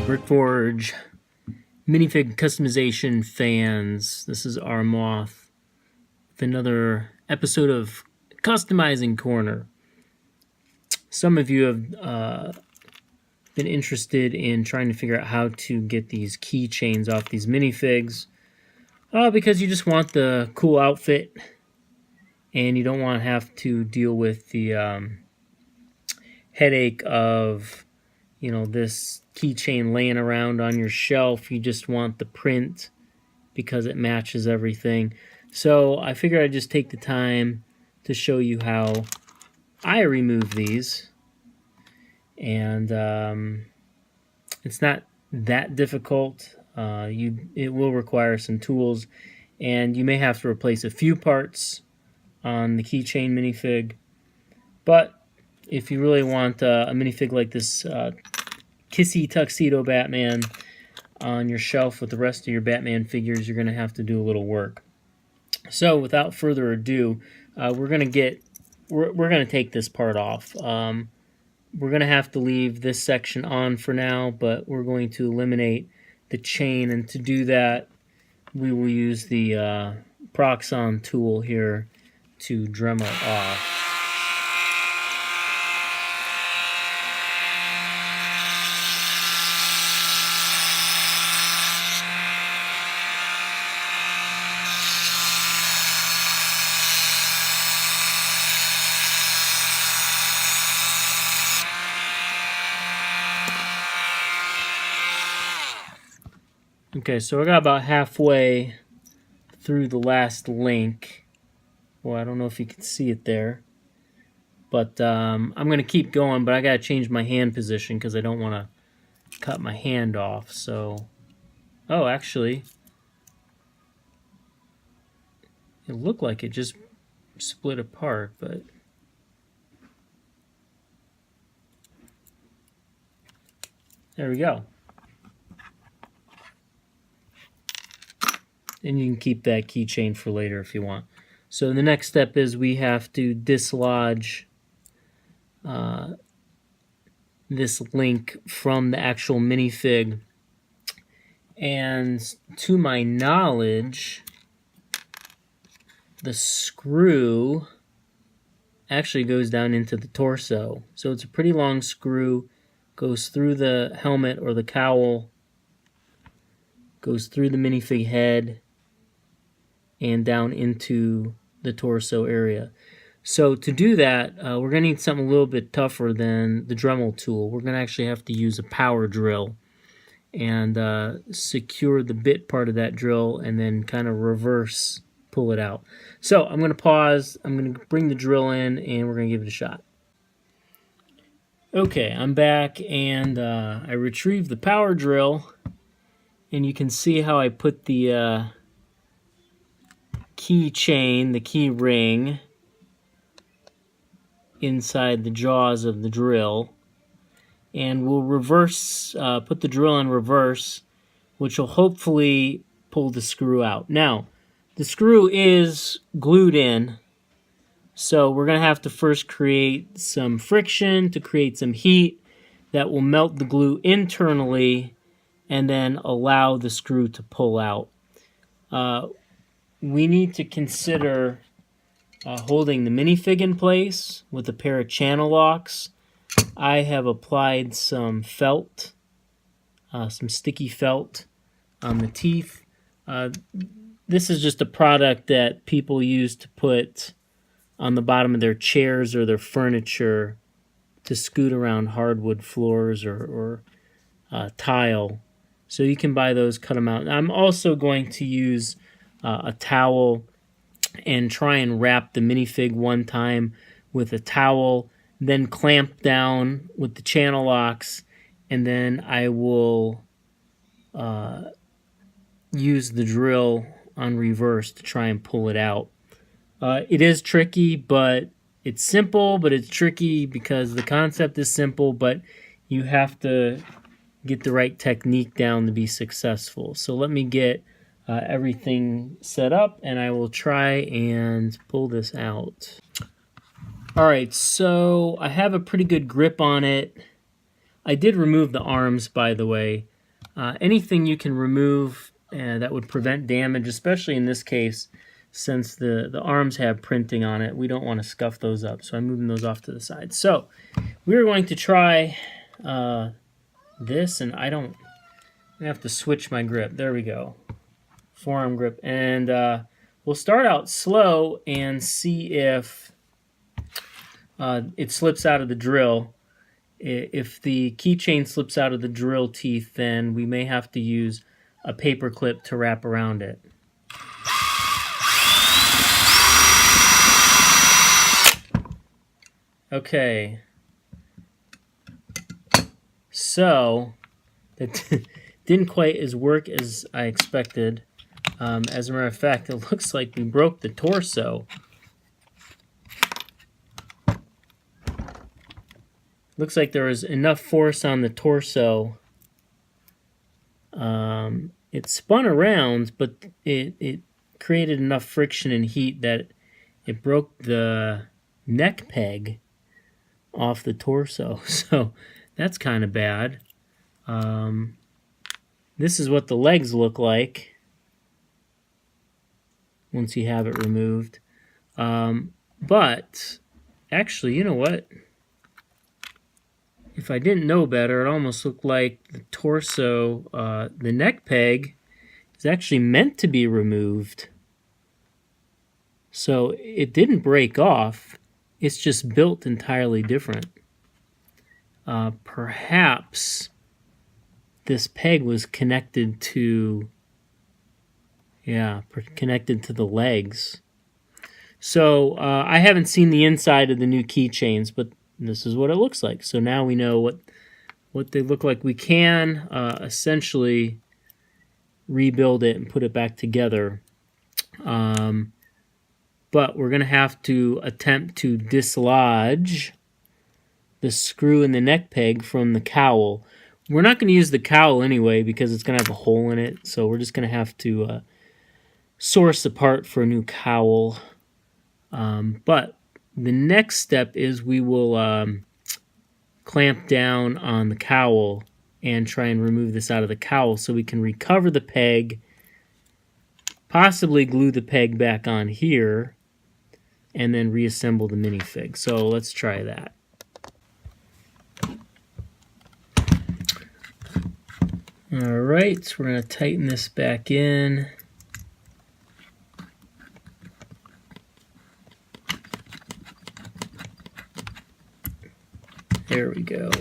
BrickForge minifig customization fans. This is Armothe with another episode of Customizing Corner. Some of you have been interested in trying to figure out how to get these keychains off these minifigs because you just want the cool outfit and you don't want to have to deal with the headache of this keychain laying around on your shelf. You just want the print because it matches everything. So I figured I'd just take the time to show you how I remove these. And it's not that difficult. It will require some tools, and you may have to replace a few parts on the keychain minifig. But if you really want a minifig like this kissy tuxedo Batman on your shelf with the rest of your Batman figures, you're going to have to do a little work. So without further ado, we're going to take this part off. We're going to have to leave this section on for now, but we're going to eliminate the chain, and to do that we will use the Proxxon tool here to Dremel off. Okay, so I got about halfway through the last link. Well, I don't know if you can see it there. But I'm going to keep going, but I got to change my hand position because I don't want to cut my hand off. So, oh, actually, it looked like it just split apart, but there we go. And you can keep that keychain for later if you want. So the next step is we have to dislodge this link from the actual minifig. And to my knowledge, the screw actually goes down into the torso. So it's a pretty long screw, goes through the helmet or the cowl, goes through the minifig head, and down into the torso area. So to do that, we're going to need something a little bit tougher than the Dremel tool. We're going to actually have to use a power drill and secure the bit part of that drill and then kind of reverse pull it out. So I'm going to pause, I'm going to bring the drill in, and we're going to give it a shot. Okay, I'm back, and I retrieved the power drill, and you can see how I put the keychain, the key ring, inside the jaws of the drill, and we'll reverse, put the drill in reverse, which will hopefully pull the screw out. Now, the screw is glued in, so we're going to have to first create some friction to create some heat that will melt the glue internally and then allow the screw to pull out. We need to consider holding the minifig in place with a pair of channel locks. I have applied some felt, some sticky felt on the teeth. This is just a product that people use to put on the bottom of their chairs or their furniture to scoot around hardwood floors or tile. So you can buy those, cut them out. I'm also going to use a towel and try and wrap the minifig one time with a towel, then clamp down with the channel locks, and then I will use the drill on reverse to try and pull it out. It is tricky, but it's simple, but it's tricky because the concept is simple, but you have to get the right technique down to be successful. So let me get everything set up, and I will try and pull this out. Alright, so I have a pretty good grip on it. I did remove the arms, by the way. Anything you can remove that would prevent damage, especially in this case, since the arms have printing on it, we don't want to scuff those up. So I'm moving those off to the side. So we're going to try this, and I have to switch my grip. There we go. Forearm grip. And we'll start out slow and see if it slips out of the drill. If the keychain slips out of the drill teeth, then we may have to use a paper clip to wrap around it. Okay. So, that didn't quite as work as I expected. As a matter of fact, it looks like we broke the torso. Looks like there was enough force on the torso. It spun around, but it created enough friction and heat that it broke the neck peg off the torso. So that's kind of bad. This is what the legs look like once you have it removed. But actually, you know what? If I didn't know better, it almost looked like the torso, the neck peg, is actually meant to be removed. So it didn't break off. It's just built entirely different. Perhaps this peg was connected to, connected to the legs. So I haven't seen the inside of the new keychains, but this is what it looks like. So now we know what they look like. We can essentially rebuild it and put it back together. But we're going to have to attempt to dislodge the screw and the neck peg from the cowl. We're not going to use the cowl anyway because it's going to have a hole in it. So we're just going to have to source a part for a new cowl. But the next step is we will clamp down on the cowl and try and remove this out of the cowl so we can recover the peg, possibly glue the peg back on here, and then reassemble the minifig. So let's try that. Alright, so we're going to tighten this back in. There we go.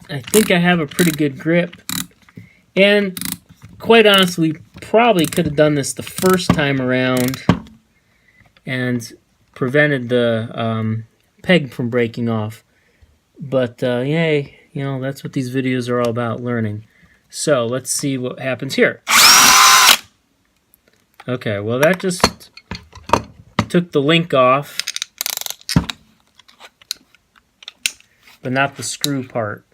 I think I have a pretty good grip. And quite honestly, we probably could have done this the first time around and prevented the peg from breaking off. But yay, you know, that's what these videos are all about, learning. So let's see what happens here. Okay, well that just took the link off, but not the screw part.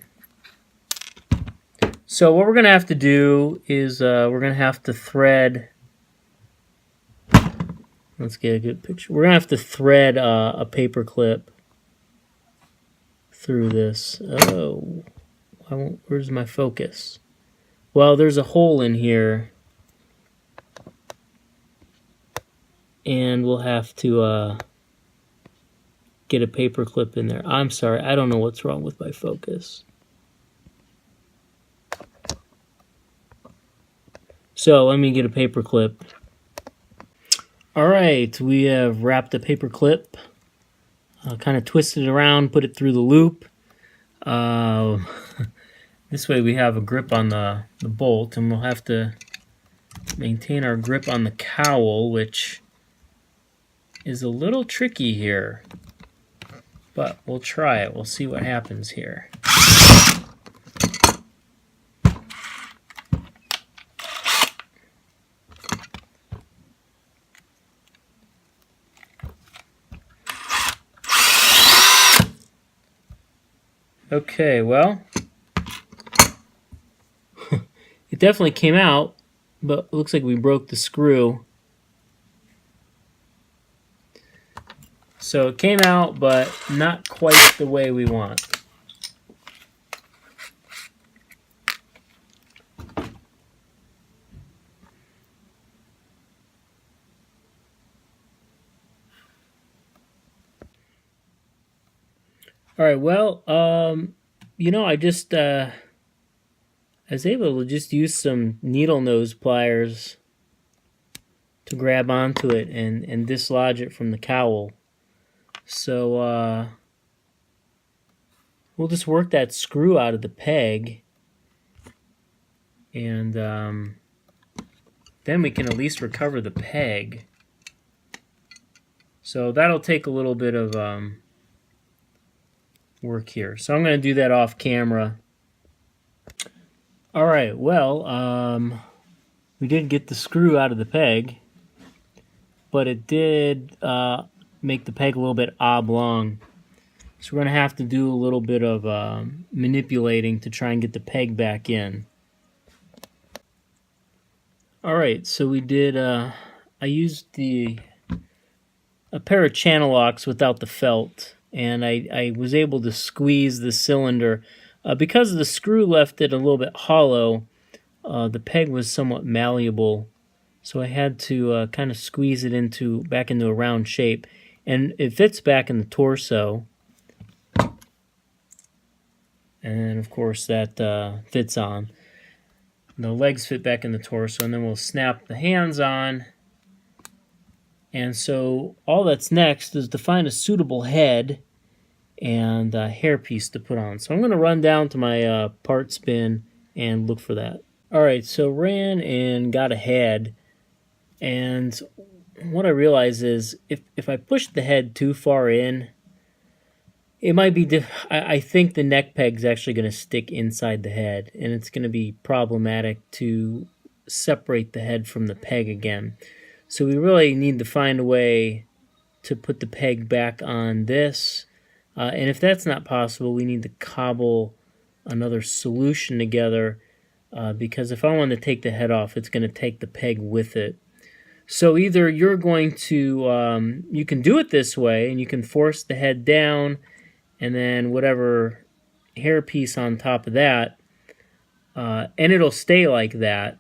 So what we're going to have to do is we're going to have to thread, let's get a good picture. We're going to have to thread a paper clip through this. Oh, where's my focus? Well, there's a hole in here, and we'll have to get a paper clip in there. I'm sorry, I don't know what's wrong with my focus. So let me get a paper clip. All right, we have wrapped a paper clip, kind of twisted it around, put it through the loop. This way we have a grip on the bolt, and we'll have to maintain our grip on the cowl, which is a little tricky here. But we'll try it. We'll see what happens here. Okay, well, it definitely came out, but it looks like we broke the screw. So it came out, but not quite the way we want. All right, well, I just I was able to just use some needle nose pliers to grab onto it and dislodge it from the cowl. So we'll just work that screw out of the peg, and then we can at least recover the peg. So that'll take a little bit of work here. So I'm going to do that off camera. All right, well, we did get the screw out of the peg, but it did make the peg a little bit oblong. So we're going to have to do a little bit of manipulating to try and get the peg back in. All right, so we did, I used a pair of channel locks without the felt, and I was able to squeeze the cylinder. Because the screw left it a little bit hollow, the peg was somewhat malleable, so I had to kind of squeeze it back into a round shape, and it fits back in the torso. And of course that fits on. The legs fit back in the torso, and then we'll snap the hands on. And so all that's next is to find a suitable head and a hairpiece to put on. So I'm going to run down to my parts bin and look for that. All right, so ran and got a head, and what I realized is if I push the head too far in, it might be I think the neck peg's actually going to stick inside the head, and it's going to be problematic to separate the head from the peg again. So we really need to find a way to put the peg back on this. And if that's not possible, we need to cobble another solution together, because if I want to take the head off, it's going to take the peg with it. So either you're going to, you can do it this way, and you can force the head down, and then whatever hairpiece on top of that, and it'll stay like that.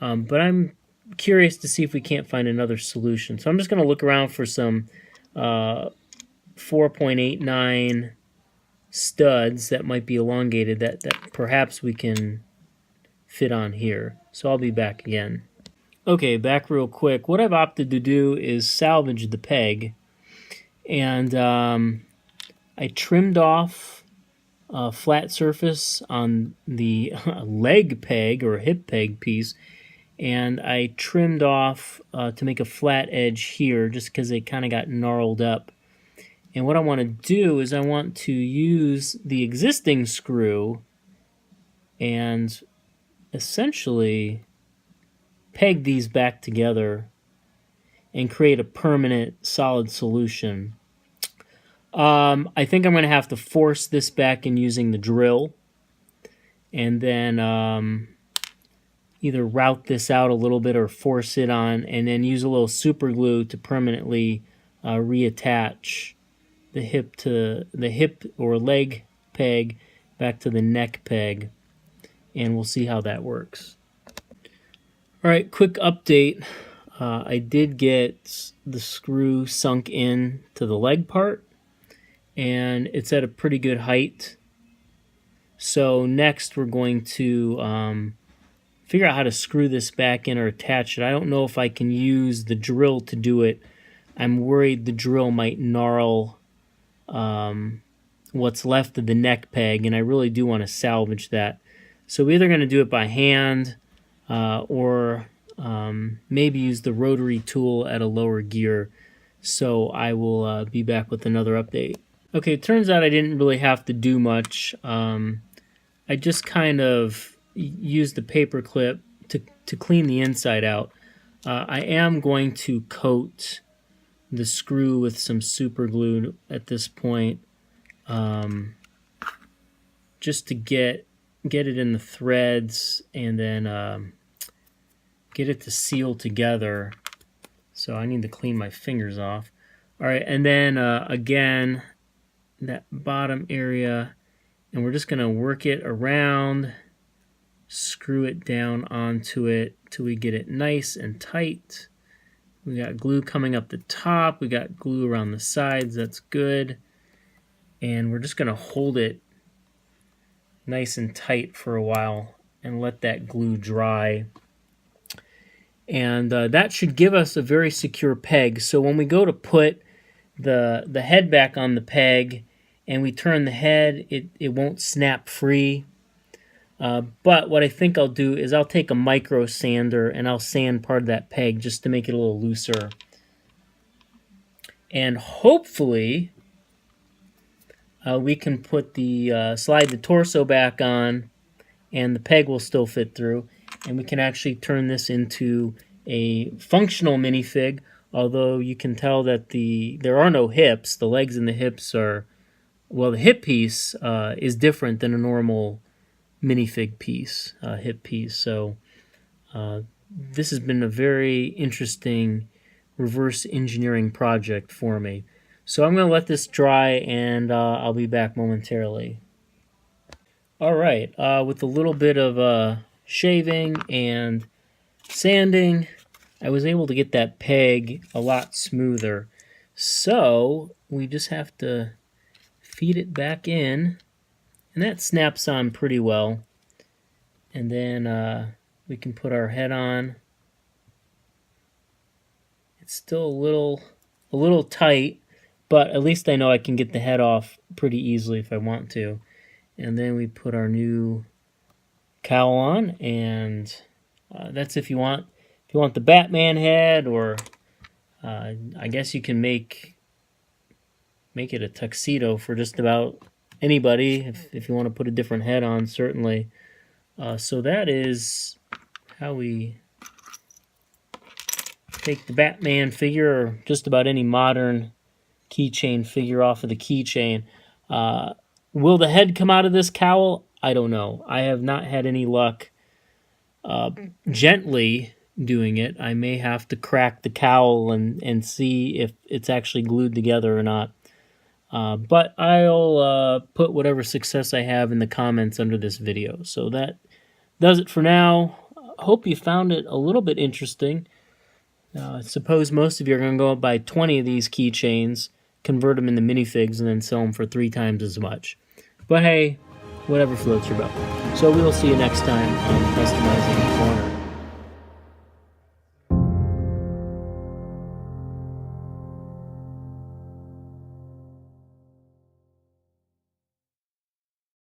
But I'm curious to see if we can't find another solution. So I'm just going to look around for some 4.89 studs that might be elongated that perhaps we can fit on here. So I'll be back again. Okay, back real quick. What I've opted to do is salvage the peg, and I trimmed off a flat surface on the leg peg or hip peg piece, and I trimmed off to make a flat edge here just because it kind of got gnarled up. And what I want to do is I want to use the existing screw and essentially peg these back together and create a permanent solid solution. I think I'm going to have to force this back in using the drill, and then either route this out a little bit or force it on, and then use a little super glue to permanently reattach the hip or leg peg back to the neck peg, and we'll see how that works. All right, quick update. I did get the screw sunk in to the leg part, and it's at a pretty good height. So next we're going to figure out how to screw this back in or attach it. I don't know if I can use the drill to do it. I'm worried the drill might gnarl what's left of the neck peg, and I really do want to salvage that. So we're either going to do it by hand or maybe use the rotary tool at a lower gear. So I will be back with another update. Okay, it turns out I didn't really have to do much. I just kind of used the paper clip to clean the inside out. I am going to coat the screw with some super glue at this point, just to get it in the threads, and then get it to seal together. So I need to clean my fingers off. All right, and then again, that bottom area, and we're just going to work it around, screw it down onto it till we get it nice and tight. We got glue coming up the top, we got glue around the sides, that's good. And we're just going to hold it nice and tight for a while and let that glue dry. And that should give us a very secure peg. So when we go to put the head back on the peg and we turn the head, it won't snap free. But what I think I'll do is I'll take a micro sander and I'll sand part of that peg just to make it a little looser. And hopefully we can put slide the torso back on and the peg will still fit through. And we can actually turn this into a functional minifig, although you can tell that there are no hips. The legs and the hips are, well, the hip piece is different than a normal minifig piece, hip piece. So this has been a very interesting reverse engineering project for me. So I'm going to let this dry and I'll be back momentarily. All right, with a little bit of shaving and sanding, I was able to get that peg a lot smoother. So we just have to feed it back in, and that snaps on pretty well. And then we can put our head on. It's still a little tight, but at least I know I can get the head off pretty easily if I want to. And then we put our new cowl on, and that's if you want the Batman head, or I guess you can make it a tuxedo for just about anybody if you want to put a different head on, certainly. So that is how we take the Batman figure, or just about any modern keychain figure, off of the keychain. Will the head come out of this cowl? I don't know. I have not had any luck gently doing it. I may have to crack the cowl and see if it's actually glued together or not. But I'll put whatever success I have in the comments under this video. So that does it for now. Hope you found it a little bit interesting. I suppose most of you are going to go buy 20 of these keychains, convert them into minifigs, and then sell them for 3 times as much. But hey, whatever floats your boat. So we will see you next time on Customizing Corner.